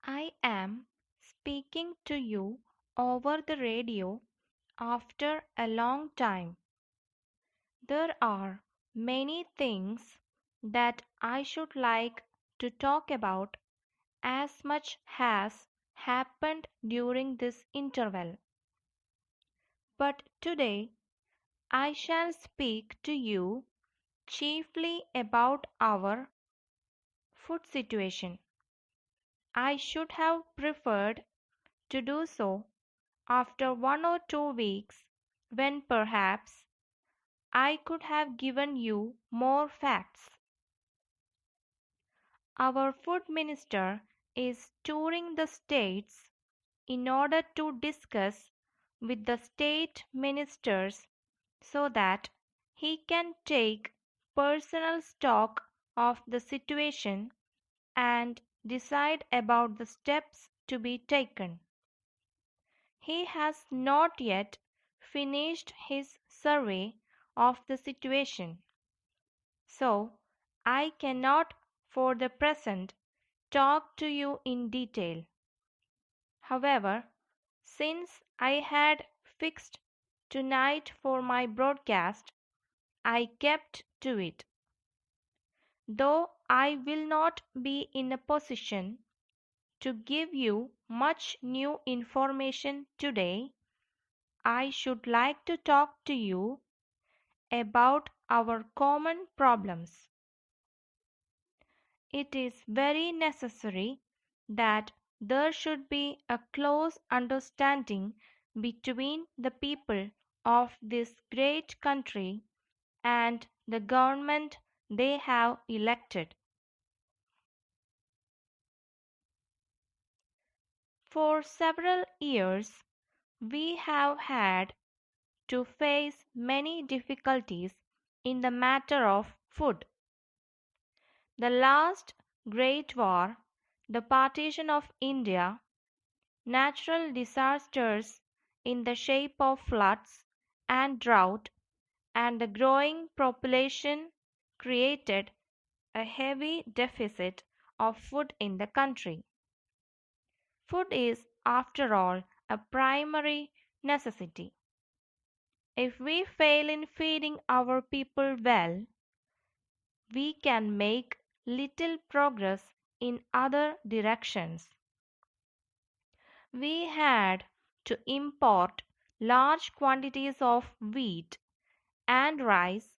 I am speaking to you over the radio after a long time. There are many things that I should like to talk about, as much has happened during this interval. But today I shall speak to you chiefly about our food situation. I should have preferred to do so after 1 or 2 weeks, when perhaps I could have given you more facts. Our food minister is touring the states in order to discuss with the state ministers so that he can take personal stock of the situation and decide about the steps to be taken. He has not yet finished his survey of the situation, so I cannot for the present talk to you in detail. However, since I had fixed tonight for my broadcast, I kept to it. Though I will not be in a position to give you much new information today, I should like to talk to you about our common problems. It is very necessary that there should be a close understanding between the people of this great country and the government they have elected. For several years we have had to face many difficulties in the matter of food. The last great war, the partition of India, natural disasters in the shape of floods and drought, and the growing population created a heavy deficit of food in the country. Food is, after all, a primary necessity. If we fail in feeding our people well, we can make little progress in other directions. We had to import large quantities of wheat and rice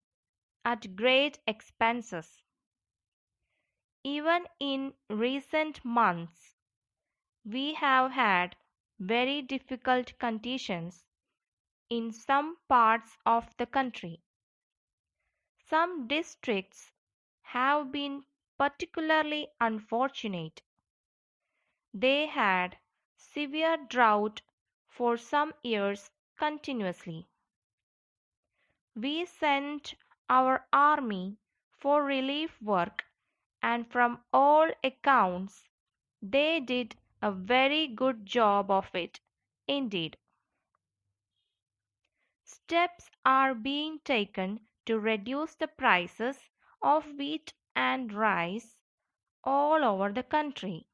at great expenses. Even in recent months, we have had very difficult conditions in some parts of the country. Some districts have been particularly unfortunate. They had severe drought for some years continuously. We sent our army for relief work, and from all accounts they did a very good job of it indeed. Steps are being taken to reduce the prices of wheat and rice all over the country.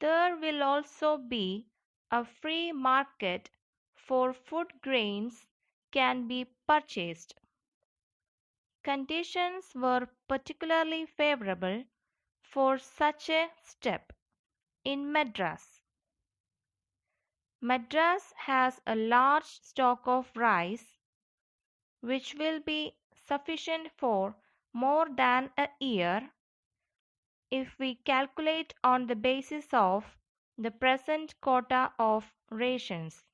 There will also be a free market for food grains can be purchased. Conditions were particularly favorable for such a step in Madras. Madras has a large stock of rice which will be sufficient for more than a year if we calculate on the basis of the present quota of rations.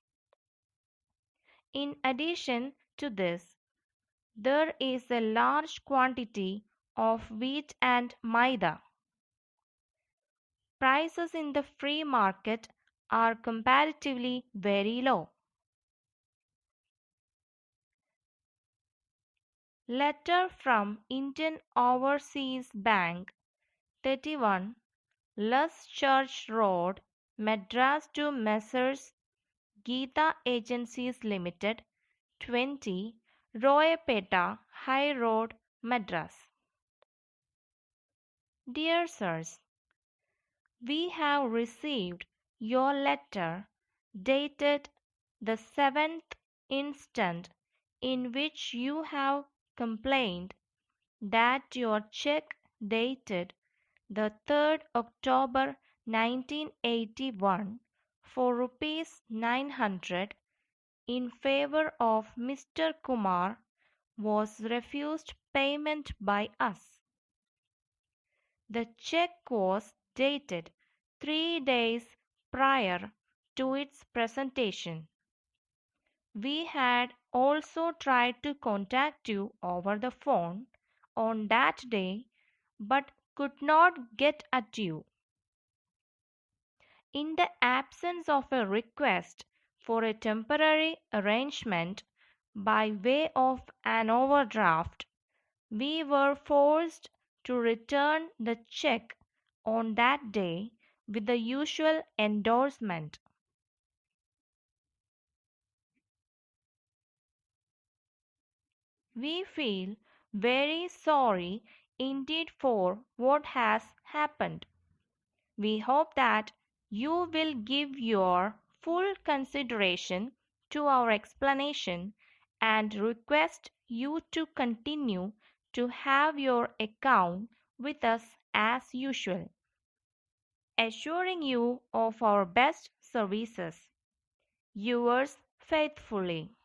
In addition to this, there is a large quantity of wheat and maida. Prices in the free market are comparatively very low. Letter from Indian Overseas Bank, 31, Less Church Road, Madras, to Messrs. Geeta Agencies Limited, 20, Royapeta High Road, Madras. Dear Sirs, we have received your letter dated the 7th instant, in which you have complained that your check dated the 3rd October 1981 for rupees 900 in favor of Mr. Kumar was refused payment by us. The check was dated 3 days prior to its presentation. We had also tried to contact you over the phone on that day but could not get at you. In the absence of a request for a temporary arrangement by way of an overdraft, we were forced to return the check on that day with the usual endorsement. We feel very sorry indeed for what has happened. We hope that you will give your full consideration to our explanation and request you to continue to have your account with us as usual, assuring you of our best services. Yours faithfully.